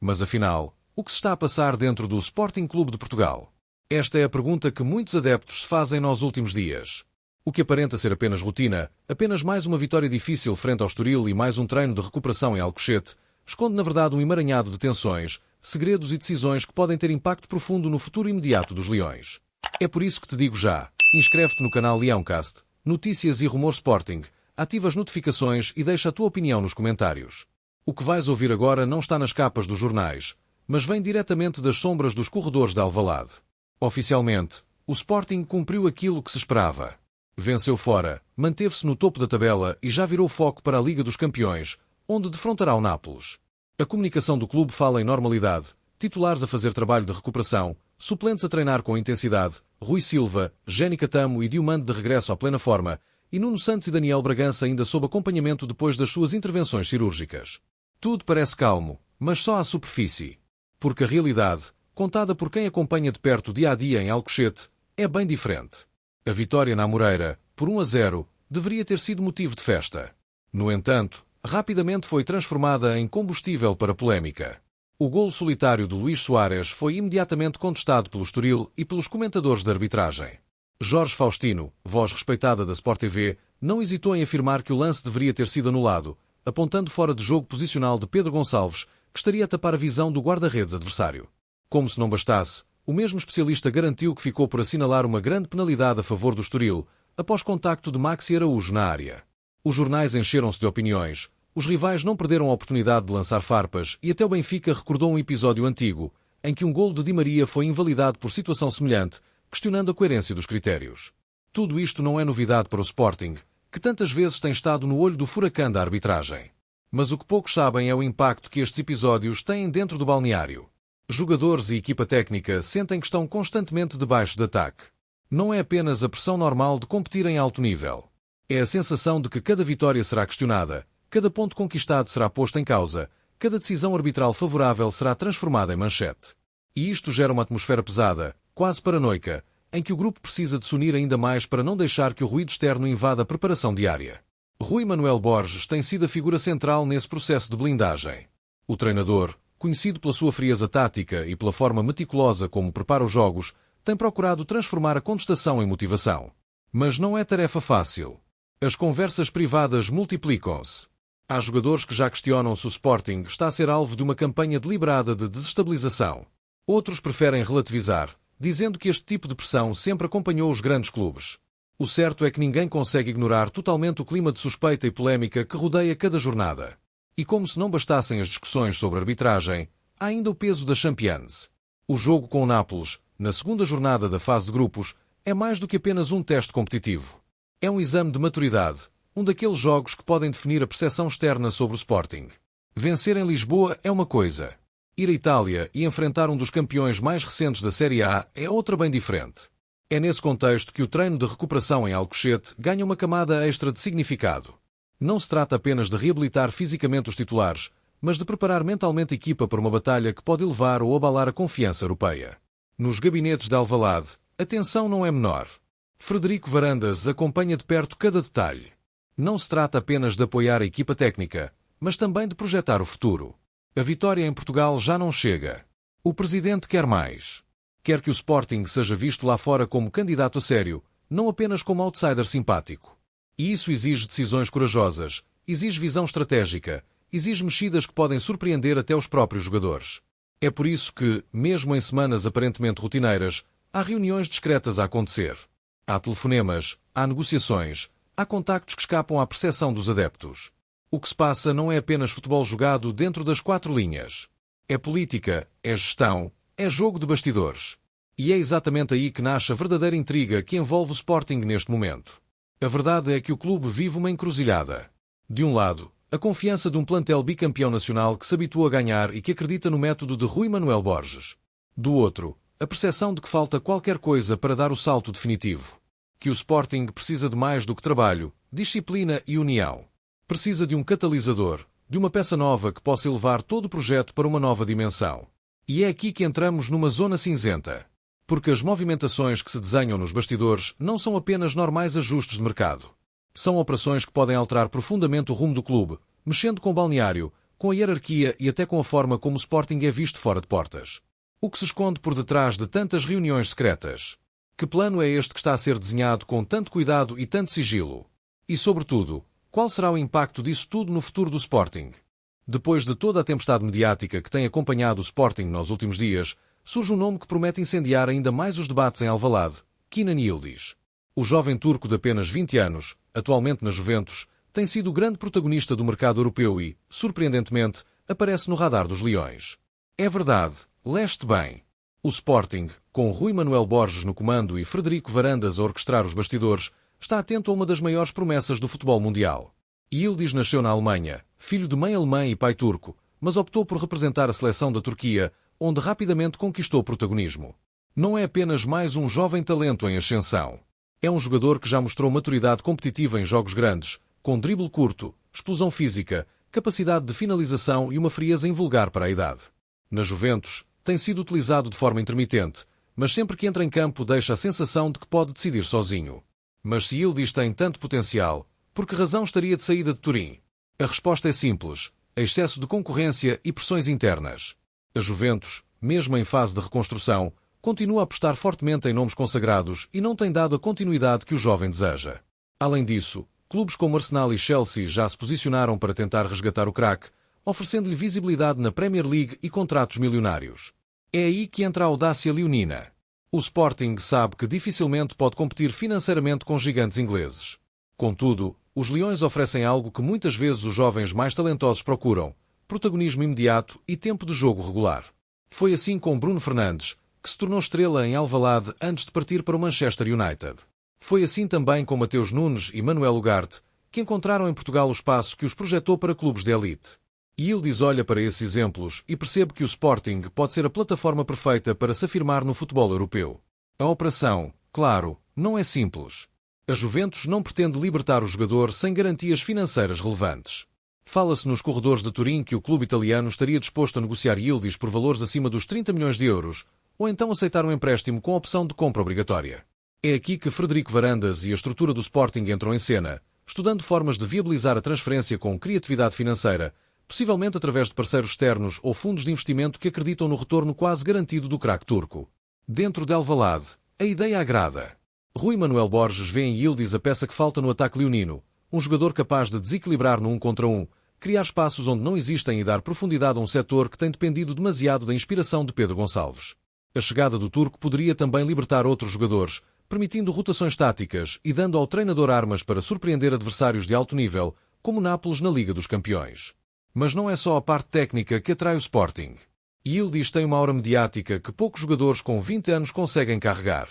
Mas afinal, o que se está a passar dentro do Sporting Clube de Portugal? Esta é a pergunta que muitos adeptos se fazem nos últimos dias. O que aparenta ser apenas rotina, apenas mais uma vitória difícil frente ao Estoril e mais um treino de recuperação em Alcochete, esconde na verdade um emaranhado de tensões, segredos e decisões que podem ter impacto profundo no futuro imediato dos Leões. É por isso que te digo já, inscreve-te no canal Leãocast, Notícias e Rumor Sporting, ativa as notificações e deixa a tua opinião nos comentários. O que vais ouvir agora não está nas capas dos jornais, mas vem diretamente das sombras dos corredores de Alvalade. Oficialmente, o Sporting cumpriu aquilo que se esperava. Venceu fora, manteve-se no topo da tabela e já virou foco para a Liga dos Campeões, onde defrontará o Nápoles. A comunicação do clube fala em normalidade, titulares a fazer trabalho de recuperação, suplentes a treinar com intensidade, Rui Silva, Génica Tamo e Diomande de regresso à plena forma, e Nuno Santos e Daniel Bragança ainda sob acompanhamento depois das suas intervenções cirúrgicas. Tudo parece calmo, mas só à superfície. Porque a realidade, contada por quem acompanha de perto dia a dia em Alcochete, é bem diferente. A vitória na Amoreira, por 1-0, deveria ter sido motivo de festa. No entanto, rapidamente foi transformada em combustível para polémica. O golo solitário de Luís Soares foi imediatamente contestado pelo Estoril e pelos comentadores de arbitragem. Jorge Faustino, voz respeitada da Sport TV, não hesitou em afirmar que o lance deveria ter sido anulado, apontando fora de jogo posicional de Pedro Gonçalves, que estaria a tapar a visão do guarda-redes adversário. Como se não bastasse, o mesmo especialista garantiu que ficou por assinalar uma grande penalidade a favor do Estoril, após contacto de Maxi Araújo na área. Os jornais encheram-se de opiniões, os rivais não perderam a oportunidade de lançar farpas e até o Benfica recordou um episódio antigo, em que um golo de Di Maria foi invalidado por situação semelhante, questionando a coerência dos critérios. Tudo isto não é novidade para o Sporting, que tantas vezes tem estado no olho do furacão da arbitragem. Mas o que poucos sabem é o impacto que estes episódios têm dentro do balneário. Jogadores e equipa técnica sentem que estão constantemente debaixo de ataque. Não é apenas a pressão normal de competir em alto nível. É a sensação de que cada vitória será questionada, cada ponto conquistado será posto em causa, cada decisão arbitral favorável será transformada em manchete. E isto gera uma atmosfera pesada, quase paranoica, em que o grupo precisa de se unir ainda mais para não deixar que o ruído externo invada a preparação diária. Rui Manuel Borges tem sido a figura central nesse processo de blindagem. O treinador, conhecido pela sua frieza tática e pela forma meticulosa como prepara os jogos, tem procurado transformar a contestação em motivação. Mas não é tarefa fácil. As conversas privadas multiplicam-se. Há jogadores que já questionam se o Sporting está a ser alvo de uma campanha deliberada de desestabilização. Outros preferem relativizar, dizendo que este tipo de pressão sempre acompanhou os grandes clubes. O certo é que ninguém consegue ignorar totalmente o clima de suspeita e polémica que rodeia cada jornada. E como se não bastassem as discussões sobre arbitragem, há ainda o peso da Champions. O jogo com o Nápoles, na segunda jornada da fase de grupos, é mais do que apenas um teste competitivo. É um exame de maturidade, um daqueles jogos que podem definir a percepção externa sobre o Sporting. Vencer em Lisboa é uma coisa. Ir à Itália e enfrentar um dos campeões mais recentes da Série A é outra bem diferente. É nesse contexto que o treino de recuperação em Alcochete ganha uma camada extra de significado. Não se trata apenas de reabilitar fisicamente os titulares, mas de preparar mentalmente a equipa para uma batalha que pode elevar ou abalar a confiança europeia. Nos gabinetes de Alvalade, a tensão não é menor. Frederico Varandas acompanha de perto cada detalhe. Não se trata apenas de apoiar a equipa técnica, mas também de projetar o futuro. A vitória em Portugal já não chega. O presidente quer mais. Quer que o Sporting seja visto lá fora como candidato a sério, não apenas como outsider simpático. E isso exige decisões corajosas, exige visão estratégica, exige mexidas que podem surpreender até os próprios jogadores. É por isso que, mesmo em semanas aparentemente rotineiras, há reuniões discretas a acontecer. Há telefonemas, há negociações, há contactos que escapam à percepção dos adeptos. O que se passa não é apenas futebol jogado dentro das quatro linhas. É política, é gestão, é jogo de bastidores. E é exatamente aí que nasce a verdadeira intriga que envolve o Sporting neste momento. A verdade é que o clube vive uma encruzilhada. De um lado, a confiança de um plantel bicampeão nacional que se habituou a ganhar e que acredita no método de Rui Manuel Borges. Do outro, a percepção de que falta qualquer coisa para dar o salto definitivo. Que o Sporting precisa de mais do que trabalho, disciplina e união. Precisa de um catalisador, de uma peça nova que possa elevar todo o projeto para uma nova dimensão. E é aqui que entramos numa zona cinzenta. Porque as movimentações que se desenham nos bastidores não são apenas normais ajustes de mercado. São operações que podem alterar profundamente o rumo do clube, mexendo com o balneário, com a hierarquia e até com a forma como o Sporting é visto fora de portas. O que se esconde por detrás de tantas reuniões secretas? Que plano é este que está a ser desenhado com tanto cuidado e tanto sigilo? E, sobretudo, qual será o impacto disso tudo no futuro do Sporting? Depois de toda a tempestade mediática que tem acompanhado o Sporting nos últimos dias, surge um nome que promete incendiar ainda mais os debates em Alvalade: Kenan Yıldız. O jovem turco de apenas 20 anos, atualmente na Juventus, tem sido o grande protagonista do mercado europeu e, surpreendentemente, aparece no radar dos leões. É verdade, leste bem. O Sporting, com Rui Manuel Borges no comando e Frederico Varandas a orquestrar os bastidores, está atento a uma das maiores promessas do futebol mundial. Yıldız nasceu na Alemanha, filho de mãe alemã e pai turco, mas optou por representar a seleção da Turquia, onde rapidamente conquistou protagonismo. Não é apenas mais um jovem talento em ascensão. É um jogador que já mostrou maturidade competitiva em jogos grandes, com drible curto, explosão física, capacidade de finalização e uma frieza invulgar para a idade. Na Juventus, tem sido utilizado de forma intermitente, mas sempre que entra em campo deixa a sensação de que pode decidir sozinho. Mas se Yıldız tem tanto potencial, por que razão estaria de saída de Turim? A resposta é simples: excesso de concorrência e pressões internas. A Juventus, mesmo em fase de reconstrução, continua a apostar fortemente em nomes consagrados e não tem dado a continuidade que o jovem deseja. Além disso, clubes como Arsenal e Chelsea já se posicionaram para tentar resgatar o craque, oferecendo-lhe visibilidade na Premier League e contratos milionários. É aí que entra a audácia leonina. O Sporting sabe que dificilmente pode competir financeiramente com gigantes ingleses. Contudo, os Leões oferecem algo que muitas vezes os jovens mais talentosos procuram: protagonismo imediato e tempo de jogo regular. Foi assim com Bruno Fernandes, que se tornou estrela em Alvalade antes de partir para o Manchester United. Foi assim também com Mateus Nunes e Manuel Ugarte, que encontraram em Portugal o espaço que os projetou para clubes de elite. Yıldız olha para esses exemplos e percebe que o Sporting pode ser a plataforma perfeita para se afirmar no futebol europeu. A operação, claro, não é simples. A Juventus não pretende libertar o jogador sem garantias financeiras relevantes. Fala-se nos corredores de Turim que o clube italiano estaria disposto a negociar Yıldız por valores acima dos 30 milhões de euros, ou então aceitar um empréstimo com opção de compra obrigatória. É aqui que Frederico Varandas e a estrutura do Sporting entram em cena, estudando formas de viabilizar a transferência com criatividade financeira, possivelmente através de parceiros externos ou fundos de investimento que acreditam no retorno quase garantido do craque turco. Dentro de Alvalade, a ideia agrada. Rui Manuel Borges vê em Yıldız a peça que falta no ataque leonino, um jogador capaz de desequilibrar no 1 contra 1, criar espaços onde não existem e dar profundidade a um setor que tem dependido demasiado da inspiração de Pedro Gonçalves. A chegada do turco poderia também libertar outros jogadores, permitindo rotações táticas e dando ao treinador armas para surpreender adversários de alto nível, como Nápoles na Liga dos Campeões. Mas não é só a parte técnica que atrai o Sporting. Yıldız tem uma aura mediática que poucos jogadores com 20 anos conseguem carregar.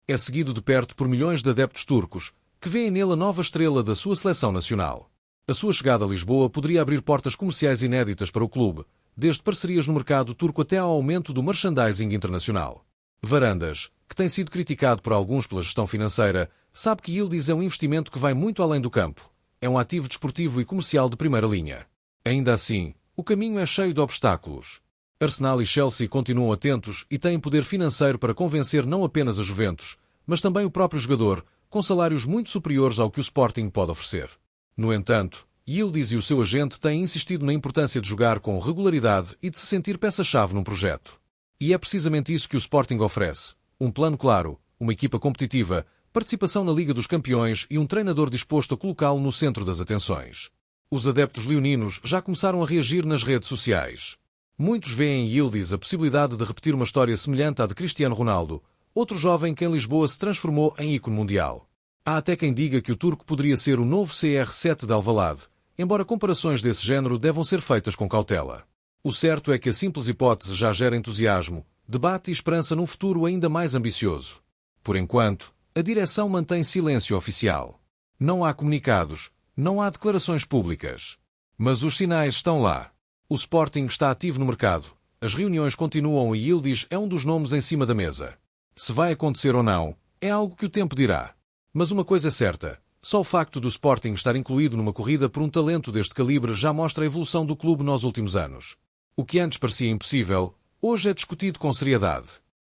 É seguido de perto por milhões de adeptos turcos, que veem nele a nova estrela da sua seleção nacional. A sua chegada a Lisboa poderia abrir portas comerciais inéditas para o clube, desde parcerias no mercado turco até ao aumento do merchandising internacional. Varandas, que tem sido criticado por alguns pela gestão financeira, sabe que Yıldız é um investimento que vai muito além do campo. É um ativo desportivo e comercial de primeira linha. Ainda assim, o caminho é cheio de obstáculos. Arsenal e Chelsea continuam atentos e têm poder financeiro para convencer não apenas a Juventus, mas também o próprio jogador, com salários muito superiores ao que o Sporting pode oferecer. No entanto, Yıldız e o seu agente têm insistido na importância de jogar com regularidade e de se sentir peça-chave num projeto. E é precisamente isso que o Sporting oferece: um plano claro, uma equipa competitiva, participação na Liga dos Campeões e um treinador disposto a colocá-lo no centro das atenções. Os adeptos leoninos já começaram a reagir nas redes sociais. Muitos veem em Yıldız a possibilidade de repetir uma história semelhante à de Cristiano Ronaldo, outro jovem que em Lisboa se transformou em ícone mundial. Há até quem diga que o turco poderia ser o novo CR7 de Alvalade, embora comparações desse género devam ser feitas com cautela. O certo é que a simples hipótese já gera entusiasmo, debate e esperança num futuro ainda mais ambicioso. Por enquanto, a direção mantém silêncio oficial. Não há comunicados, não há declarações públicas. Mas os sinais estão lá. O Sporting está ativo no mercado, as reuniões continuam e Yıldız é um dos nomes em cima da mesa. Se vai acontecer ou não, é algo que o tempo dirá. Mas uma coisa é certa: só o facto do Sporting estar incluído numa corrida por um talento deste calibre já mostra a evolução do clube nos últimos anos. O que antes parecia impossível, hoje é discutido com seriedade.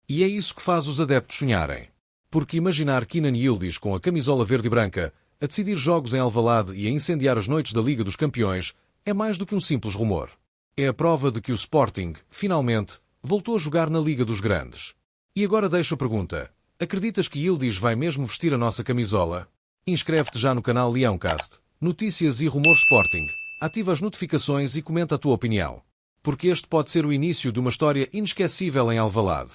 E é isso que faz os adeptos sonharem. Porque imaginar Kenan Yıldız com a camisola verde e branca, a decidir jogos em Alvalade e a incendiar as noites da Liga dos Campeões, é mais do que um simples rumor. É a prova de que o Sporting, finalmente, voltou a jogar na Liga dos Grandes. E agora deixo a pergunta. Acreditas que Yildiz vai mesmo vestir a nossa camisola? Inscreve-te já no canal Leãocast, Notícias e Rumor Sporting, ativa as notificações e comenta a tua opinião. Porque este pode ser o início de uma história inesquecível em Alvalade.